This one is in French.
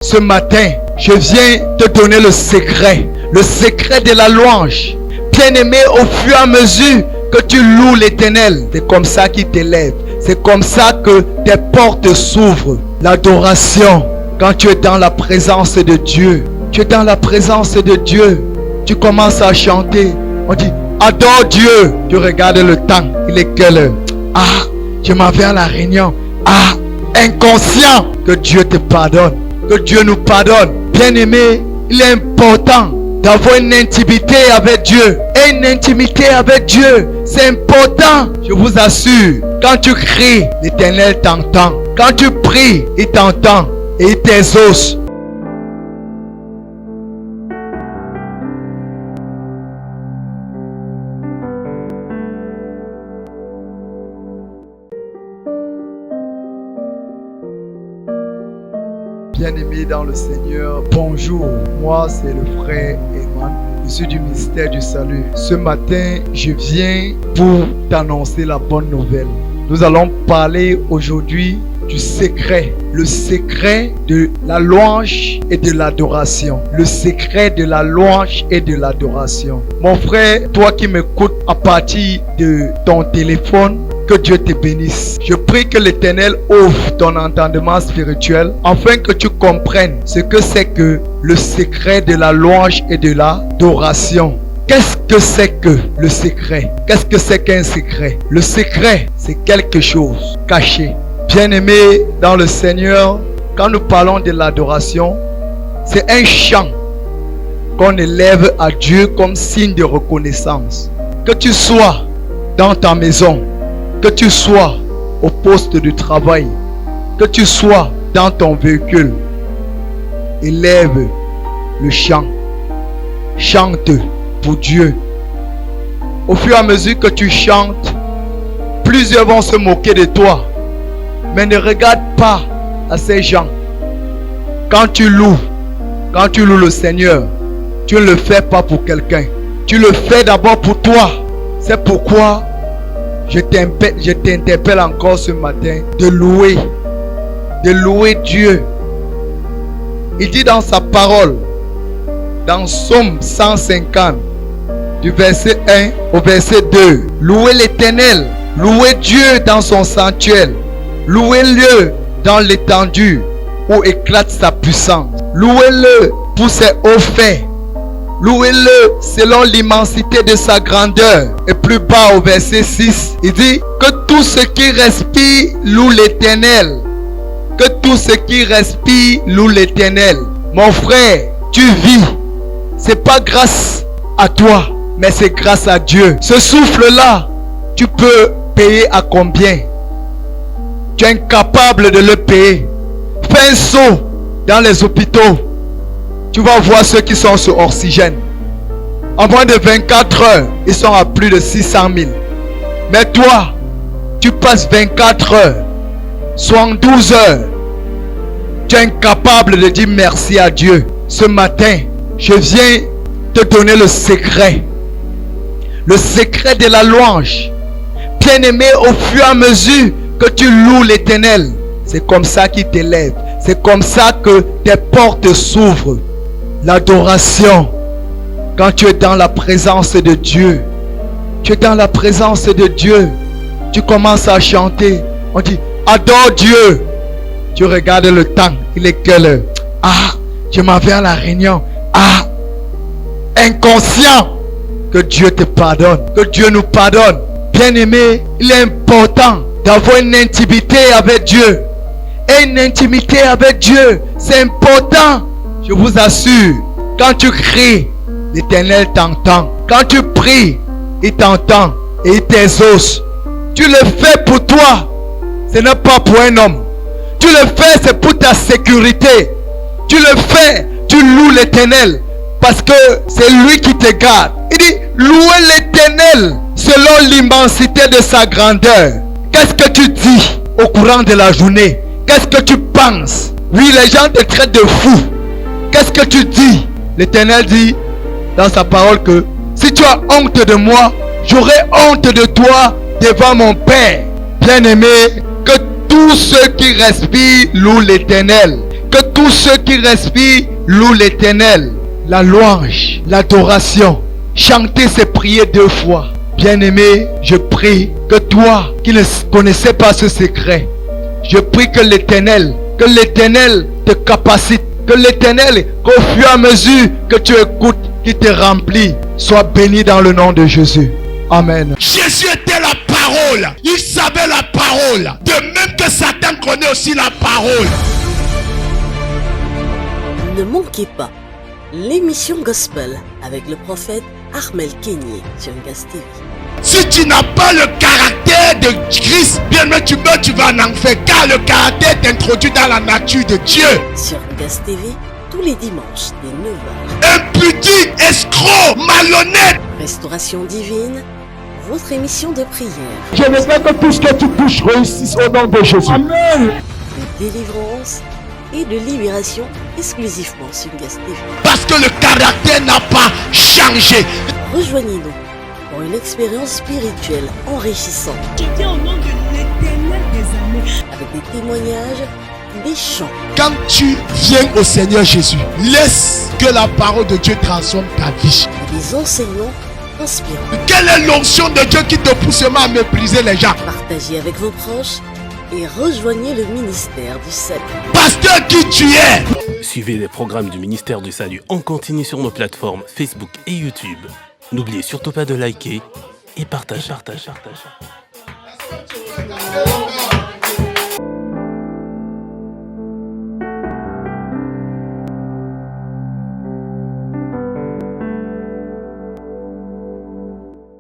Ce matin, je viens te donner le secret de la louange. Bien-aimé, au fur et à mesure que tu loues l'Éternel, c'est comme ça qu'il t'élève. C'est comme ça que tes portes s'ouvrent. L'adoration, quand tu es dans la présence de Dieu, tu es dans la présence de Dieu, tu commences à chanter. On dit, adore Dieu. Tu regardes le temps, il est quelle heure? Ah, je m'en vais à la réunion. Ah, inconscient. Que Dieu te pardonne. Que Dieu nous pardonne. Bien-aimé, il est important d'avoir une intimité avec Dieu. Et une intimité avec Dieu, c'est important. Je vous assure, quand tu cries, l'Éternel t'entend. Quand tu pries, il t'entend et il t'exauce. Bien-aimés dans le Seigneur, bonjour, moi c'est le frère Eman, je suis du ministère du salut. Ce matin, je viens pour t'annoncer la bonne nouvelle. Nous allons parler aujourd'hui du secret, le secret de la louange et de l'adoration. Le secret de la louange et de l'adoration. Mon frère, toi qui m'écoutes à partir de ton téléphone, que Dieu te bénisse. Je prie que l'Éternel ouvre ton entendement spirituel afin que tu comprennes ce que c'est que le secret de la louange et de l'adoration. Qu'est-ce que c'est que le secret? Qu'est-ce que c'est qu'un secret? Le secret, c'est quelque chose caché. Bien-aimé dans le Seigneur, quand nous parlons de l'adoration, c'est un chant qu'on élève à Dieu comme signe de reconnaissance. Que tu sois dans ta maison, que tu sois au poste de travail, que tu sois dans ton véhicule, élève le chant. Chante pour Dieu. Au fur et à mesure que tu chantes, plusieurs vont se moquer de toi. Mais ne regarde pas à ces gens. Quand tu loues le Seigneur, tu ne le fais pas pour quelqu'un. Tu le fais d'abord pour toi. C'est pourquoi je t'interpelle encore ce matin de louer Dieu. Il dit dans sa parole, dans Psaume 150, du verset 1 au verset 2, louez l'Éternel, louez Dieu dans son sanctuaire, louez-le dans l'étendue où éclate sa puissance, louez-le pour ses hauts faits, louez-le selon l'immensité de sa grandeur. Et plus bas au verset 6, il dit que tout ce qui respire loue l'Éternel. Que tout ce qui respire loue l'Éternel. Mon frère, tu vis. C'est pas grâce à toi, mais c'est grâce à Dieu. Ce souffle-là, tu peux payer à combien? Tu es incapable de le payer. Fais un saut dans les hôpitaux. Tu vas voir ceux qui sont sur oxygène. En moins de 24 heures, ils sont à plus de 600 000. Mais toi, tu passes 24 heures, 72 heures. Tu es incapable de dire merci à Dieu. Ce matin, je viens te donner le secret. Le secret de la louange. Bien-aimé, au fur et à mesure que tu loues l'Éternel, c'est comme ça qu'il t'élève. C'est comme ça que tes portes s'ouvrent. L'adoration, quand tu es dans la présence de Dieu, tu es dans la présence de Dieu, tu commences à chanter, on dit adore Dieu. Tu regardes le temps, il est quelle heure? Ah, je m'en vais à la réunion. Ah, inconscient. Que Dieu te pardonne, que Dieu nous pardonne. Bien-aimé, il est important d'avoir une intimité avec Dieu. Et une intimité avec Dieu, c'est important. Je vous assure, quand tu cries, l'Éternel t'entend. Quand tu pries, il t'entend et il t'exauce. Tu le fais pour toi, ce n'est pas pour un homme. Tu le fais, c'est pour ta sécurité. Tu le fais, tu loues l'Éternel parce que c'est lui qui te garde. Il dit, louez l'Éternel selon l'immensité de sa grandeur. Qu'est-ce que tu dis au courant de la journée? Qu'est-ce que tu penses? Oui, les gens te traitent de fou. Qu'est-ce que tu dis? L'Éternel dit dans sa parole que si tu as honte de moi, j'aurai honte de toi devant mon Père. Bien-aimé, que tous ceux qui respirent louent l'Éternel. Que tous ceux qui respirent louent l'Éternel. La louange, l'adoration. Chantez ces prières 2 fois. Bien-aimé, je prie que toi qui ne connaissais pas ce secret, je prie que l'Éternel te capacite, que l'Éternel, qu'au fur et à mesure que tu écoutes, qu'il te remplit, soit béni dans le nom de Jésus. Amen. Jésus était la parole. Il savait la parole. De même que Satan connaît aussi la parole. Ne manquez pas l'émission Gospel avec le prophète Armel Kenyé sur Gas TV. Si tu n'as pas le caractère de Christ, bien mais tu meurs, tu vas en enfer. Car le caractère t'introduit dans la nature de Dieu. Sur Gas TV, tous les dimanches dès 9h. Impudique, escroc, malhonnête. Restauration divine, votre émission de prière. Je veux que tout ce que tu touches réussisse au nom de Jésus. Amen. De délivrance et de libération exclusivement sur Gas TV. Parce que le caractère n'a pas changé. Rejoignez-nous pour une expérience spirituelle enrichissante. Je viens au nom de l'Éternel des armées. Avec des témoignages, des chants. Quand tu viens au Seigneur Jésus, laisse que la parole de Dieu transforme ta vie. Et des enseignements inspirants. Quelle est l'onction de Dieu qui te pousse à mépriser les gens? Partagez avec vos proches et rejoignez le ministère du Salut. Pasteur qui tu es. Suivez les programmes du ministère du Salut en continu sur nos plateformes Facebook et YouTube. N'oubliez surtout pas de liker et partager.